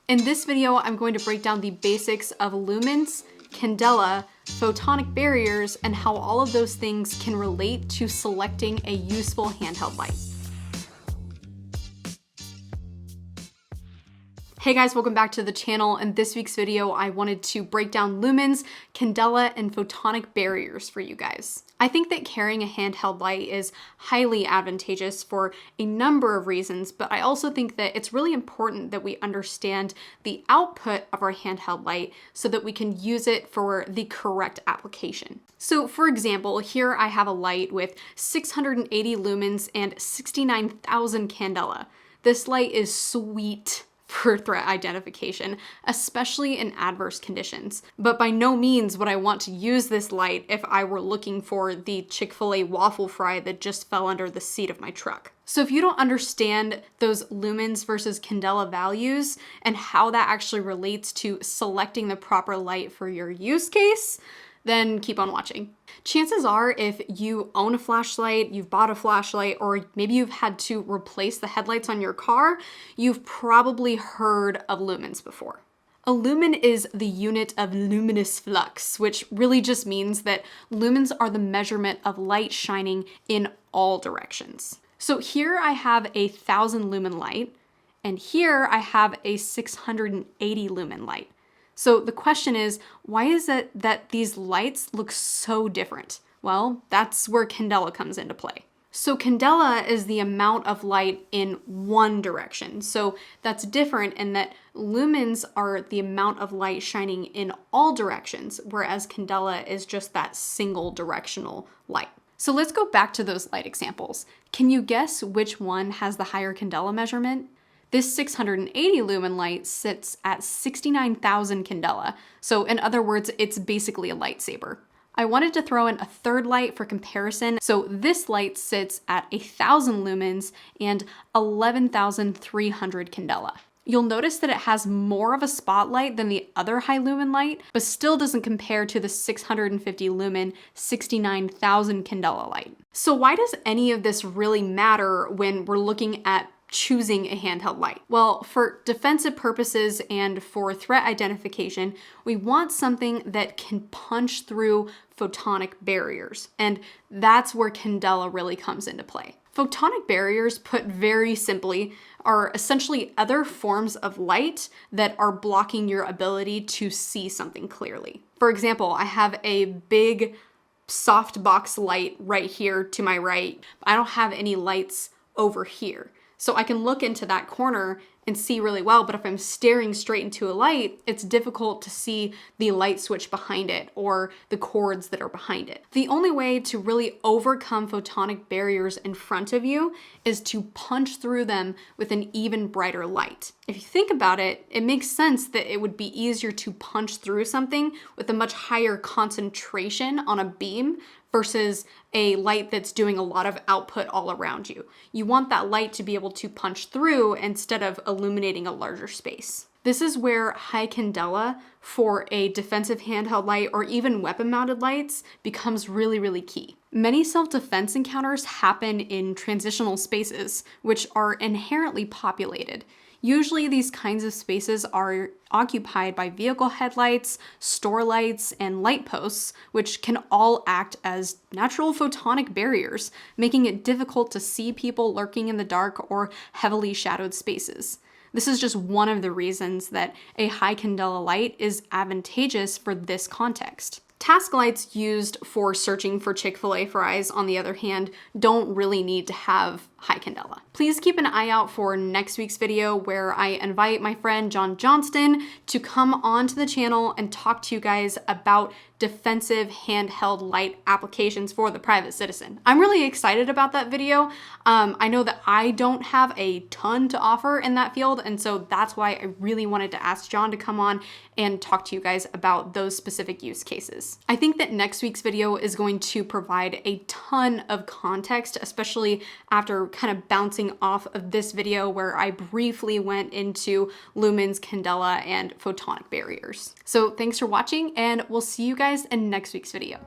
In this video, I'm going to break down the basics of lumens, candela, photonic barriers, and how all of those things can relate to selecting a useful handheld light. Hey guys, welcome back to the channel. In this week's video, I wanted to break down lumens, candela, and photonic barriers for you guys. I think that carrying a handheld light is highly advantageous for a number of reasons, but I also think that it's really important that we understand the output of our handheld light so that we can use it for the correct application. So for example, here I have a light with 680 lumens and 69,000 candela. This light is sweet for threat identification, especially in adverse conditions. But by no means would I want to use this light if I were looking for the Chick-fil-A waffle fry that just fell under the seat of my truck. So if you don't understand those lumens versus candela values and how that actually relates to selecting the proper light for your use case, then keep on watching. Chances are, if you own a flashlight, you've bought a flashlight, or maybe you've had to replace the headlights on your car, you've probably heard of lumens before. A lumen is the unit of luminous flux, which really just means that lumens are the measurement of light shining in all directions. So here I have a 1,000 lumen light, and here I have a 680 lumen light. So the question is, why is it that these lights look so different? Well, that's where candela comes into play. So candela is the amount of light in one direction. So that's different in that lumens are the amount of light shining in all directions, whereas candela is just that single directional light. So let's go back to those light examples. Can you guess which one has the higher candela measurement? This 680 lumen light sits at 69,000 candela. So in other words, it's basically a lightsaber. I wanted to throw in a third light for comparison. So this light sits at 1,000 lumens and 11,300 candela. You'll notice that it has more of a spotlight than the other high lumen light, but still doesn't compare to the 650 lumen, 69,000 candela light. So why does any of this really matter when we're looking at choosing a handheld light? Well, for defensive purposes and for threat identification, we want something that can punch through photonic barriers. And that's where candela really comes into play. Photonic barriers, put very simply, are essentially other forms of light that are blocking your ability to see something clearly. For example, I have a big softbox light right here to my right. I don't have any lights over here. So I can look into that corner and see really well, but if I'm staring straight into a light, it's difficult to see the light switch behind it or the cords that are behind it. The only way to really overcome photonic barriers in front of you is to punch through them with an even brighter light. If you think about it, it makes sense that it would be easier to punch through something with a much higher concentration on a beam versus a light that's doing a lot of output all around you. You want that light to be able to punch through instead of illuminating a larger space. This is where high candela for a defensive handheld light or even weapon-mounted lights becomes really, really key. Many self-defense encounters happen in transitional spaces, which are inherently populated. Usually these kinds of spaces are occupied by vehicle headlights, store lights, and light posts, which can all act as natural photonic barriers, making it difficult to see people lurking in the dark or heavily shadowed spaces. This is just one of the reasons that a high candela light is advantageous for this context. Task lights used for searching for Chick-fil-A fries, on the other hand, don't really need to have high candela. Please keep an eye out for next week's video where I invite my friend Johnston to come onto the channel and talk to you guys about defensive handheld light applications for the private citizen. I'm really excited about that video. I know that I don't have a ton to offer in that field, and so that's why I really wanted to ask John to come on and talk to you guys about those specific use cases. I think that next week's video is going to provide a ton of context, especially after kind of bouncing off of this video where I briefly went into lumens, candela, and photonic barriers. So thanks for watching, and we'll see you guys in next week's video.